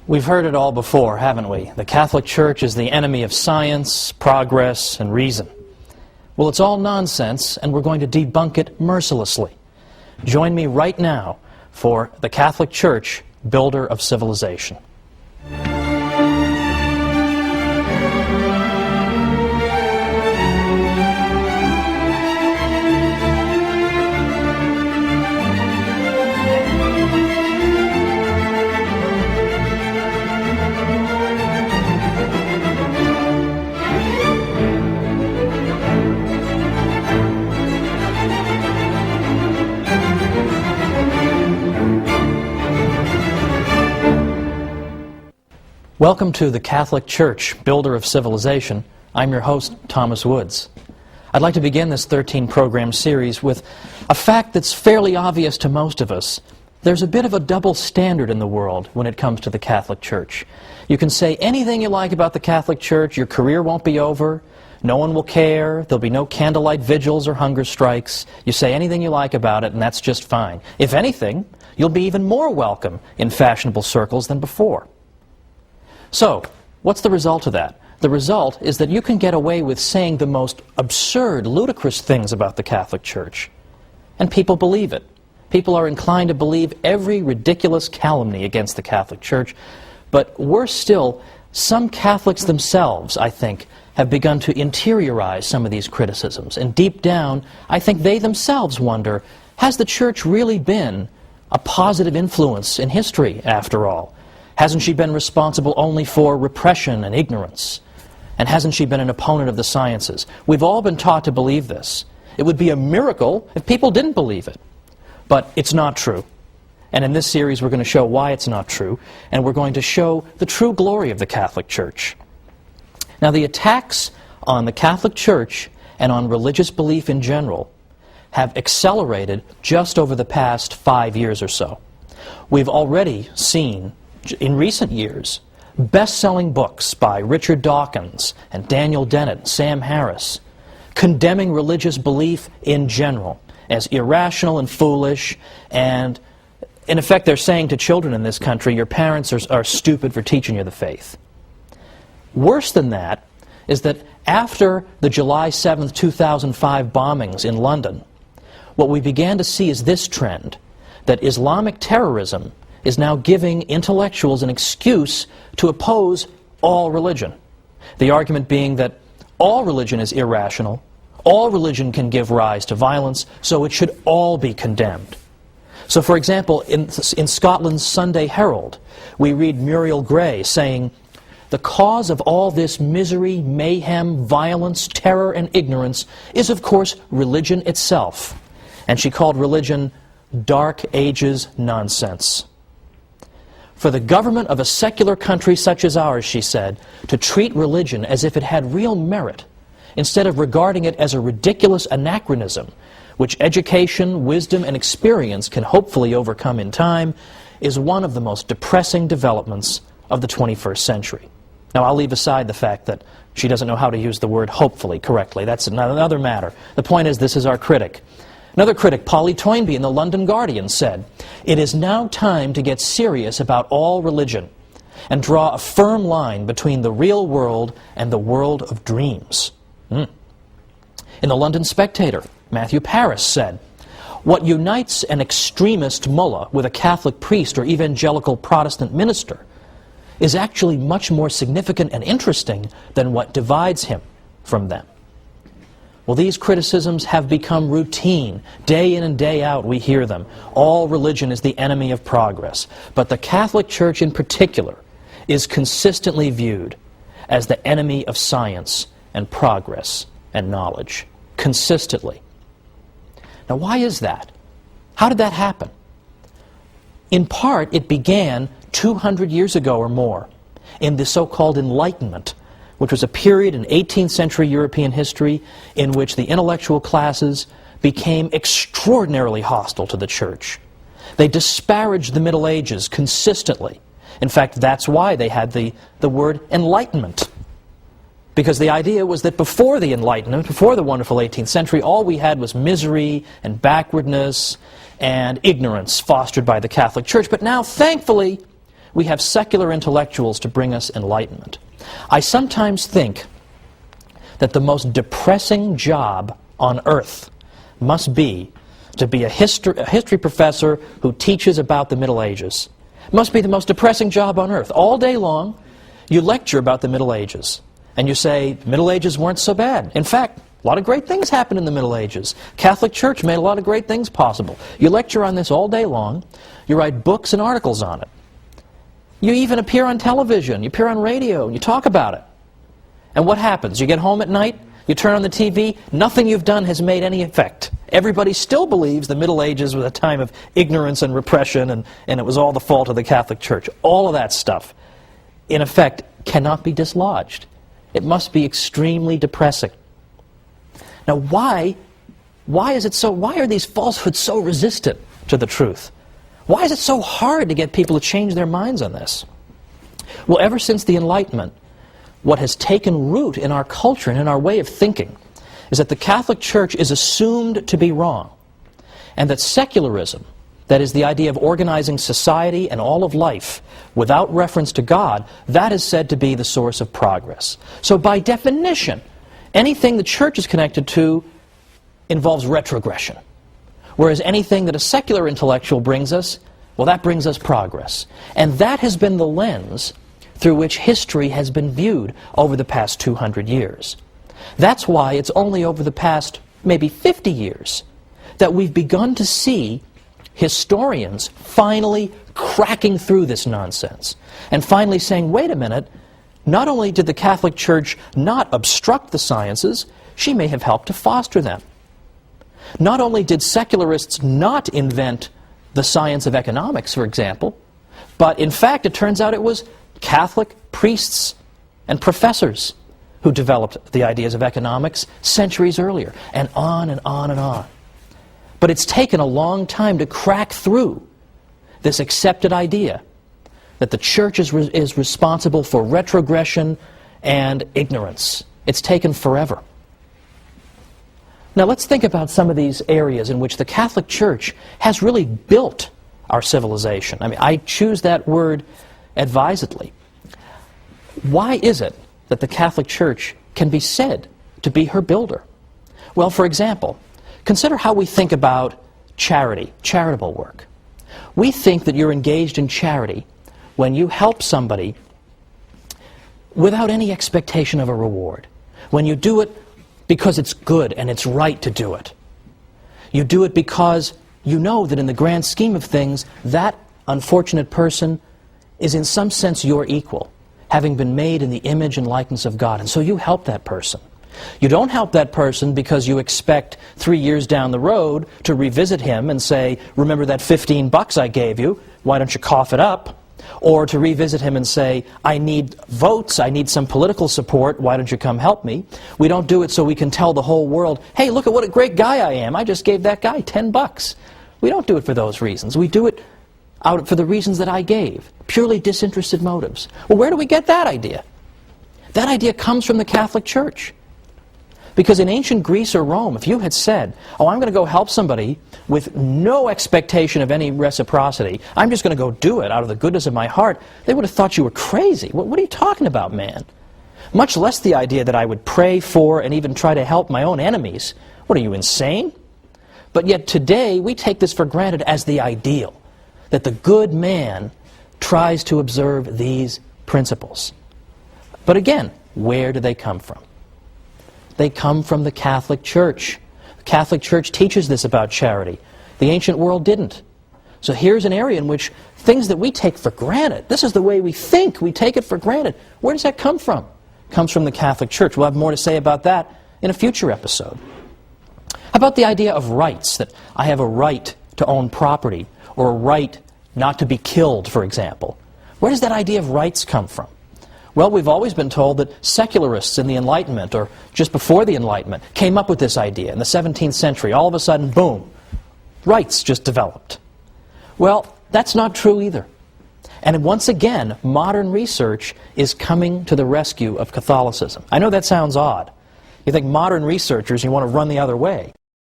We've heard it all before, haven't we? The Catholic Church is the enemy of science, progress, and reason. Well, it's all nonsense, and we're going to debunk it mercilessly. Join me right now for the Catholic Church, builder of civilization. Welcome to the Catholic Church, builder of civilization. I'm your host, Thomas Woods. I'd like to begin this 13-program series with a fact that's fairly obvious to most of us. There's a bit of a double standard in the world when it comes to the Catholic Church. You can say anything you like about the Catholic Church, your career won't be over, no one will care, there'll be no candlelight vigils or hunger strikes. You say anything you like about it, and that's just fine. If anything, you'll be even more welcome in fashionable circles than before. So, what's the result of that? The result is that you can get away with saying the most absurd, ludicrous things about the Catholic Church. And people believe it. People are inclined to believe every ridiculous calumny against the Catholic Church. But worse still, some Catholics themselves, I think, have begun to interiorize some of these criticisms. And deep down, I think they themselves wonder, has the Church really been a positive influence in history, after all? Hasn't she been responsible only for repression and ignorance? And hasn't she been an opponent of the sciences? We've all been taught to believe this. It would be a miracle if people didn't believe it. But it's not true. And in this series we're going to show why it's not true, and we're going to show the true glory of the Catholic Church. Now, the attacks on the Catholic Church and on religious belief in general have accelerated just over the past 5 years or so. We've already seen in recent years best-selling books by Richard Dawkins and Daniel Dennett, Sam Harris, condemning religious belief in general as irrational and foolish, and in effect they're saying to children in this country, your parents are stupid for teaching you the faith. Worse than that is that after the July 7th, 2005 bombings in London, what we began to see is this trend, that Islamic terrorism is now giving intellectuals an excuse to oppose all religion. The argument being that all religion is irrational, all religion can give rise to violence, so it should all be condemned. So, for example, in Scotland's Sunday Herald, we read Muriel Gray saying, "The cause of all this misery, mayhem, violence, terror, and ignorance is, of course, religion itself." And she called religion Dark Ages nonsense. For the government of a secular country such as ours, she said, to treat religion as if it had real merit, instead of regarding it as a ridiculous anachronism, which education, wisdom, and experience can hopefully overcome in time, is one of the most depressing developments of the 21st century. Now, I'll leave aside the fact that she doesn't know how to use the word hopefully correctly. That's another matter. The point is, this is our critic. Another critic, Polly Toynbee in the London Guardian, said, "It is now time to get serious about all religion and draw a firm line between the real world and the world of dreams." In the London Spectator, Matthew Paris said, "What unites an extremist mullah with a Catholic priest or evangelical Protestant minister is actually much more significant and interesting than what divides him from them." Well, these criticisms have become routine. Day in and day out we hear them. All religion is the enemy of progress. But the Catholic Church in particular is consistently viewed as the enemy of science and progress and knowledge. Consistently. Now, why is that? How did that happen? In part, it began 200 years ago or more in the so-called Enlightenment, which was a period in 18th century European history in which the intellectual classes became extraordinarily hostile to the Church. They disparaged the Middle Ages consistently. In fact, that's why they had the word Enlightenment. Because the idea was that before the Enlightenment, before the wonderful 18th century, all we had was misery and backwardness and ignorance fostered by the Catholic Church. But now, thankfully, we have secular intellectuals to bring us enlightenment. I sometimes think that the most depressing job on earth must be to be a history professor who teaches about the Middle Ages. It must be the most depressing job on earth. All day long, you lecture about the Middle Ages, and you say, the Middle Ages weren't so bad. In fact, a lot of great things happened in the Middle Ages. Catholic Church made a lot of great things possible. You lecture on this all day long. You write books and articles on it. You even appear on television. You appear on radio. And you talk about it. And what happens? You get home at night, you turn on the TV, nothing you've done has made any effect. Everybody still believes the Middle Ages was a time of ignorance and repression, and it was all the fault of the Catholic Church. All of that stuff, in effect, cannot be dislodged. It must be extremely depressing. Now, why is it so? Why are these falsehoods so resistant to the truth? Why is it so hard to get people to change their minds on this? Well, ever since the Enlightenment, what has taken root in our culture and in our way of thinking is that the Catholic Church is assumed to be wrong, and that secularism, that is the idea of organizing society and all of life without reference to God, that is said to be the source of progress. So by definition, anything the Church is connected to involves retrogression, whereas anything that a secular intellectual brings us, well, that brings us progress. And that has been the lens through which history has been viewed over the past 200 years. That's why it's only over the past maybe 50 years that we've begun to see historians finally cracking through this nonsense and finally saying, wait a minute, not only did the Catholic Church not obstruct the sciences, she may have helped to foster them. Not only did secularists not invent the science of economics, for example, but in fact it turns out it was Catholic priests and professors who developed the ideas of economics centuries earlier, and on and on and on. But it's taken a long time to crack through this accepted idea that the Church is responsible for retrogression and ignorance. It's taken forever. Now let's think about some of these areas in which the Catholic Church has really built our civilization. I mean, I choose that word advisedly. Why is it that the Catholic Church can be said to be her builder? Well, for example, consider how we think about charity, charitable work. We think that you're engaged in charity when you help somebody without any expectation of a reward. When you do it because it's good and it's right to do it. You do it because you know that in the grand scheme of things, that unfortunate person is in some sense your equal, having been made in the image and likeness of God. And so you help that person. You don't help that person because you expect 3 years down the road to revisit him and say, remember that $15 I gave you, why don't you cough it up? Or to revisit him and say, I need votes, I need some political support, why don't you come help me? We don't do it so we can tell the whole world, hey, look at what a great guy I am, I just gave that guy $10. We don't do it for those reasons. We do it out for the reasons that I gave, purely disinterested motives. Well, where do we get that idea? That idea comes from the Catholic Church. Because in ancient Greece or Rome, if you had said, oh, I'm going to go help somebody with no expectation of any reciprocity, I'm just going to go do it out of the goodness of my heart, they would have thought you were crazy. What are you talking about, man? Much less the idea that I would pray for and even try to help my own enemies. What, are you insane? But yet today, we take this for granted as the ideal, that the good man tries to observe these principles. But again, where do they come from? They come from the Catholic Church. The Catholic Church teaches this about charity. The ancient world didn't. So here's an area in which things that we take for granted, this is the way we think, we take it for granted. Where does that come from? It comes from the Catholic Church. We'll have more to say about that in a future episode. How about the idea of rights, that I have a right to own property, or a right not to be killed, for example? Where does that idea of rights come from? Well, we've always been told that secularists in the Enlightenment, or just before the Enlightenment, came up with this idea. In the 17th century, all of a sudden, boom, rights just developed. Well, that's not true either. And once again, modern research is coming to the rescue of Catholicism. I know that sounds odd. You think modern researchers, you want to run the other way.